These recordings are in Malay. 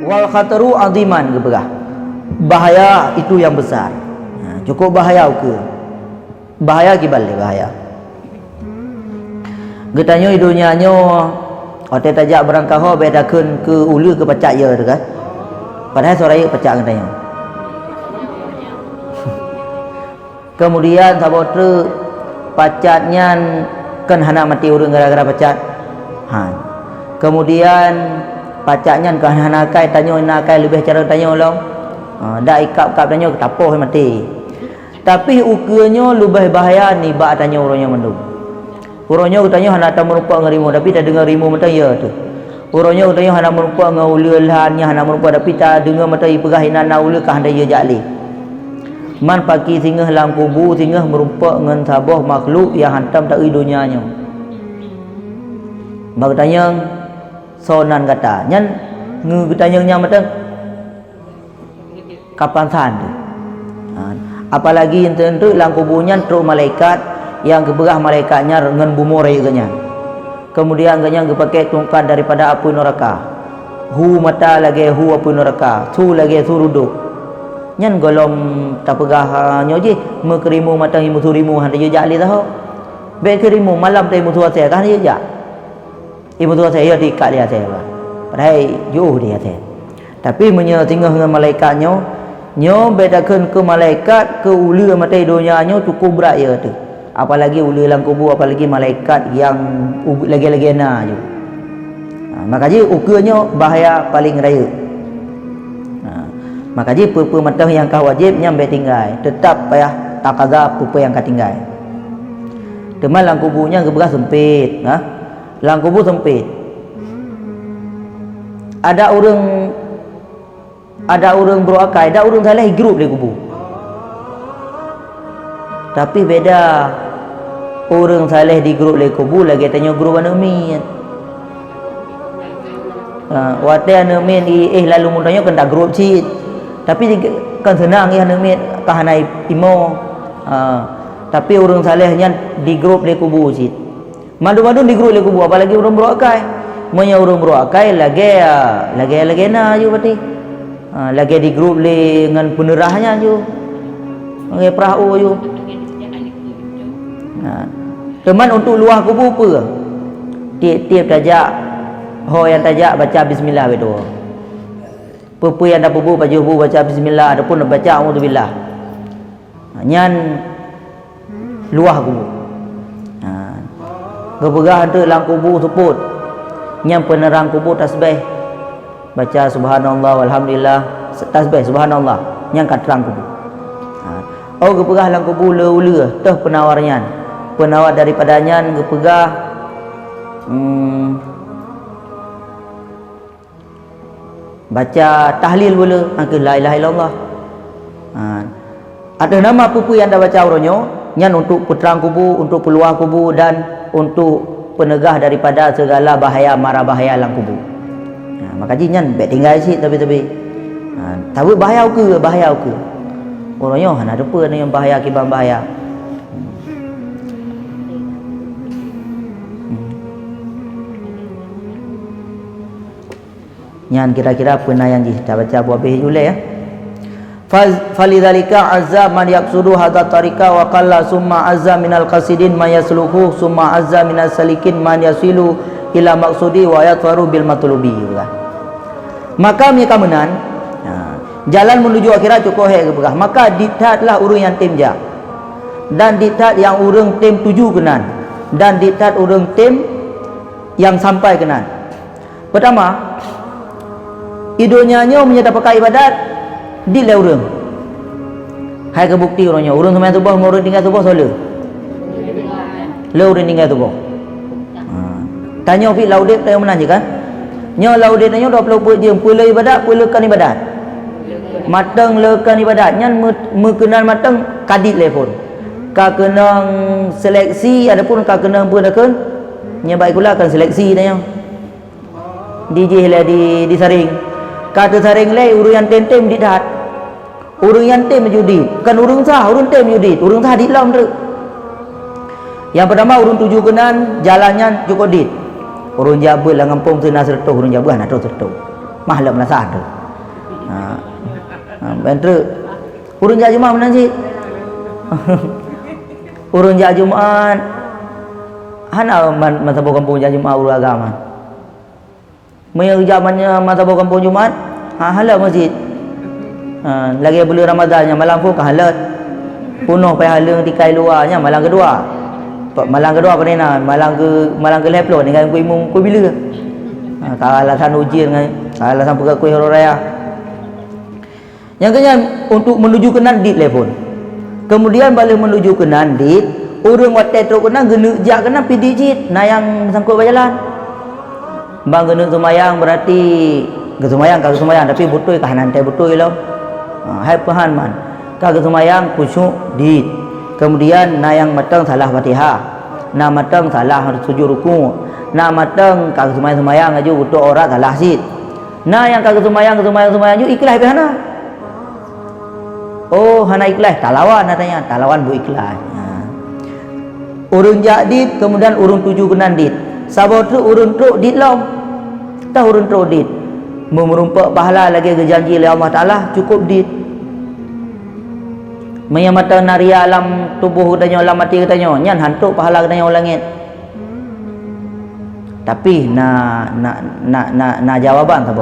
Wal khataru aziman ke berah. Bahaya itu yang besar. Cukup bahaya ke? Bahaya ke balik bahaya. Getanya dunia nyo otak tajak berangkah bedakan ke ulu ke pecak ya tu kan. Padahal soraya pecak getanya. Kemudian sabotre pacatnya kan hana mati urang gara-gara pacat. Kemudian pacaknya kan hana kai tanya nakai lebih cara tanya ulang. Dak ikap-ikap tanya tapoh mati. Tapi ukurnya lebih bahaya ni bak tanya orangnya mendung. Orangnya tanya hana tak merupa ngerimu tapi tak dengar rimu mata ya tu. Orangnya tanya hana merupa ngaululhannya hana merupa tapi tak dengar mata ibrahinan naul ka handa ya jali. Man pagi singgah lang kubu singgah merupa ngan sabah makhluk yang hantam tak dunianya. Bak tanya sonan kata nyan ngu tanya nya mata kapan san tu. Apalagi tentu lang kubunya teruk malaikat yang keberah malaikatnya dengan bumurai ganya. Kemudian ganya pakai tungkat daripada api neraka. Hu mata lagi hu api neraka. Su lagi suruduk. Nyan golom tak pegah nyoji mekerimu mata himu surimu handa je jali tahu. Be kerimu malam teh mutu saya kan je jak. Ibu tua saya di kat dia saya. Padahal jauh dia saya. Tapi menye tinggal dengan malaikatnya nyo bedakan ke malaikat ke ulu mata dunia nyo cukup berat ya tu. Apalagi ulu lang kubur apalagi malaikat yang lagi-lagi na je. Makanya ukurnya bahaya paling raya. Makanya apa-apa mata yang kau wajib nyampe tinggal tetap payah takaza apa yang kau tinggal. Teman lang kuburnya keberas sempit, lang kubur sempit. Ada orang berakal, ada orang salah grup di kubur. Tapi beda orang salah di grup di kubur lagi tanya grup anumin. Wate anumin lalu mudahnya kan tak grup cit. Tapi kan senang ya anumin kahanai imo. Tapi orang salahnya di grup di kubur cit. Madu-madu di grup di kubur apalagi orang berakal. Monya orang berakal lagi na je berarti. Lagi di grup dengan penerahnya je. Lagi perahu je. Teman untuk luah kubur apa? Tiap-tiap tajak yang tajak baca bismillah betul. Apa yang dah kubur baca bismillah adapun baca auzubillah. Nyan luah kubur. Gebegah tu lang kubur sebut. Nyan penerang kubur tasbih. Baca subhanallah walhamdulillah tasbih subhanallah yang kat terang kubur. Gepegah lang kubur le-ule teh penawarnya. Penawar daripadanya gepegah baca tahlil pula angka la ilaha illallah. Ada nama apa yang dah baca orangnya nyan untuk peterang kubur, untuk peluang kubur dan untuk penegah daripada segala bahaya mara bahaya lang kubur. Makanya nyan baik tinggal sih tapi tahu bahaya ke orangnya hana ada apa yang bahaya kiban bahaya. Nyan kira-kira pernah yang dah baca buah bih julai ya. Falidzalika azza man yaqsudu hadza tariqa wa qalla summa azza minal qasidin man yasluhu summa azza minal salikin man yasilu ila maqsudi wa yatwaru bil matlubi. Maka mereka menan jalan menuju akhirat cukup ke berkah. Maka ditatlah urang yang tim ja. Dan ditat yang urang tim tuju kenan. Dan ditat urang tim yang sampai kenan. Pertama, idonyanya menyata pakai ibadat di le urang. Hai ke bukti orangnya. Urang semai tubuh urang tinggal tubuh sola. Le urang tinggal tubuh. Tanya fi laudit tanya menan je kan? Nya laudit tanya 20 jam pula ibadat, pula kan ibadat. Matang lekan ibadat nyan mekenal matang kadit telefon. Ka kenang seleksi adapun ka kenang pun akan nya baik pula kan seleksi tanya. DJ lah di saring. Kata saring lai urang yang tem di dat. Urang yang tem judi. Kan urang sah, urang tem judi. Urang sah di lam tu. Yang pertama urang tuju kenan jalannya cukup dit. Urang jabal lah ngampung tu nak sertuh urang jabal nak sertuh. mahlam lah sah tu. Bentuk urun jak Jumaat mana sih? Urun jak Jumaat. Hana masa kampung jak Jumaat urun agama. Maya zamannya masa kampung Jumaat, halal masjid. Lagi bulan Ramadannya malam pun halat. Punuh pai halang tikai luarnya malam kedua. Malam kedua apa ni nak? Malam ke leplo dengan kuih bila? Alasan ujian dengan alasan pegang kuih hari raya. Yang kenyang untuk menuju ke Nandit telefon. Kemudian balik menuju ke Nandit, orang watai teruk kena genuk jak kena pergi dijit nayang sangkut berjalan. Bang genuk semayang berarti kesemayang tapi betul kah nanti betul lo. Hai pahan man. Kagak semayang khusyuk dit. Kemudian nayang matang salah Fatihah. Na matang salah sujud ruku. Na matang kagak semayang aju betul orang salah sit. Na yang kagak semayang ju ikhlas hana. Oh, hana ikhlas talawan katanya. Talawan bu ikhlas. Urun jadid kemudian urun tuju ke Nandit. Sabar tu urun truk dit lom. Tah urun truk dit. Merumpak pahala lagi janji oleh Allah Taala cukup dit. Menyamata naria alam tubuh katanya alam mati katanya nyan hantuk pahala katanya orang langit. Tapi na jawaban tak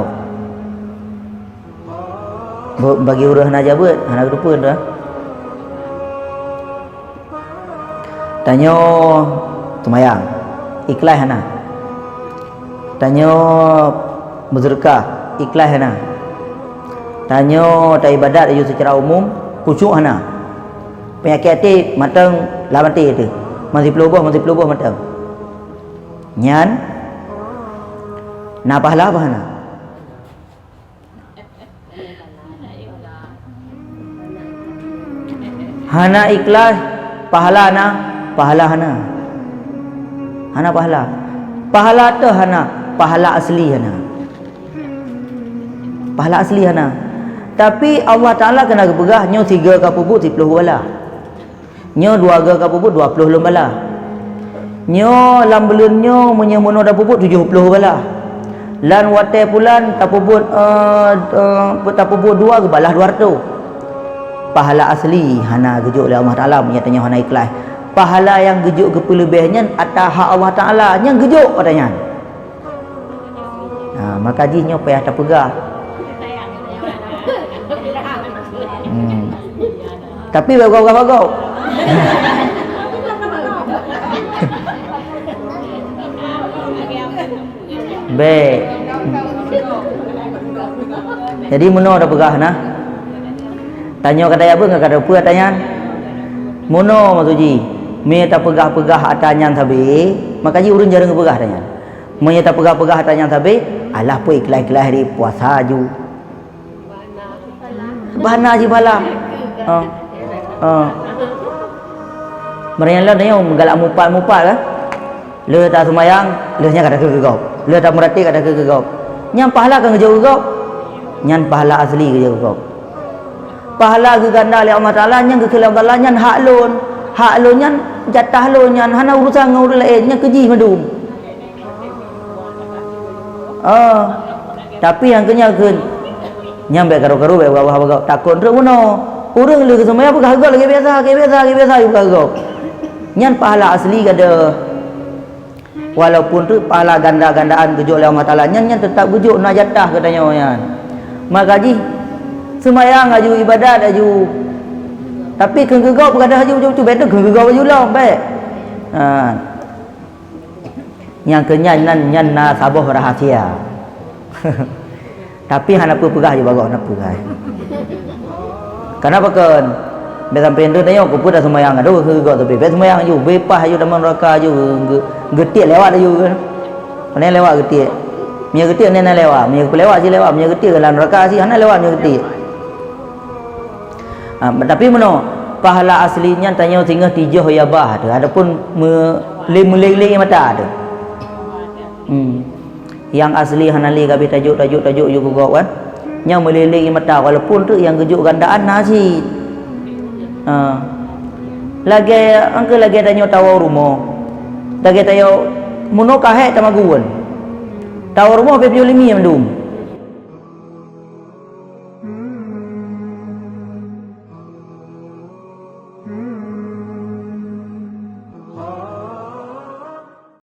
bagi urang na jawab hana rupa dah. Tanya semayang ikhlas hana. Tanya bersedekah ikhlas hana. Tanya tak ibadat ayu secara umum khusyuk hana. Penyakit hati matang lah mati tu. Masih pelubah matang. Nyan na pahala apa hana? Hana ikhlas pahala hana. Hana pahala. Pahala tu hana, pahala asli hana. Pahala asli hana. Tapi Allah Taala kena bergah nyo 3 ka puput 10 bala. Nyo 2 ka puput 20 bala. Nyo lam belun nyo menyemono dah puput 70 bala. Lan watai pulan tapuput tapuput 2 ke balah 200. Pahala asli hana gejuk oleh Allah Taala menyatanya hana ikhlas. Pahala yang gejuk ke pelebihnya atas hak Allah Taala yang gejuk katanya. Maka jinyo payah tak pegah. Tapi bagau-bagau. Baik. Jadi muno dah pegah nah. Tanya kata apa enggak kata apa tanya. Muno maksudji. Me tak pegah-pegah atanyan sabe, maka ji urun jarang pegah tanya. Me tak pegah-pegah atanyan sabe, alah pun ikhlas-ikhlas hari puasa ju. Bahana ji bala. Mereka ni yang galak mupal kan. Le tak semayang, lehnya kata kegau. Le tak merati kata kegau. Nyam pahala kan kegau kegau. Nyan pahala asli kegau. Pahala ke ganda oleh Allah Taala nyang ke kelam Allah nyan hak lon. Hak lon nyan jatah lon nyan hana urusan ngau lain nyan keji madum. Tapi yang kenyakeun nyambe karo-karo bae bawah takon rek mono. Urang le semaya pegah gau lagi biasa pegah. Nyan pahala asli kada. Walaupun tu pahala ganda-gandaan gejuk oleh Allah Taala nyan tetap gejuk nak jatah katanya nyan. Maka ji semayang aju ibadat aju. Tapi kegegau berada aju tu betul kegegau aju lah baik. Yang kenyan nyan na sabah rahasia. Tapi hana apa pegah je bagau nak pegah. Kenapa kan? Biasa pendu tanya aku pun dah semayang ada kegegau tapi biasa semayang aju bepah aju dalam neraka aju getik lewat aju kan. Mana lewat getik. Mia getik ni lewat, mia lewat je lewat, mia getik dalam neraka si hana lewat mia getik. Tapi mana pahala aslinya tanya sehingga 3 yabah ada. Adapun meleleh mata ada. Yang asli hanali kabi tajuk juga kan. Yang meleleh mata walaupun tu yang gejuk gandaan nasi. Lagi tanya tawar rumah. Lagi tanya muno kahek tamaguan. Tawar rumah pe 75 mendum.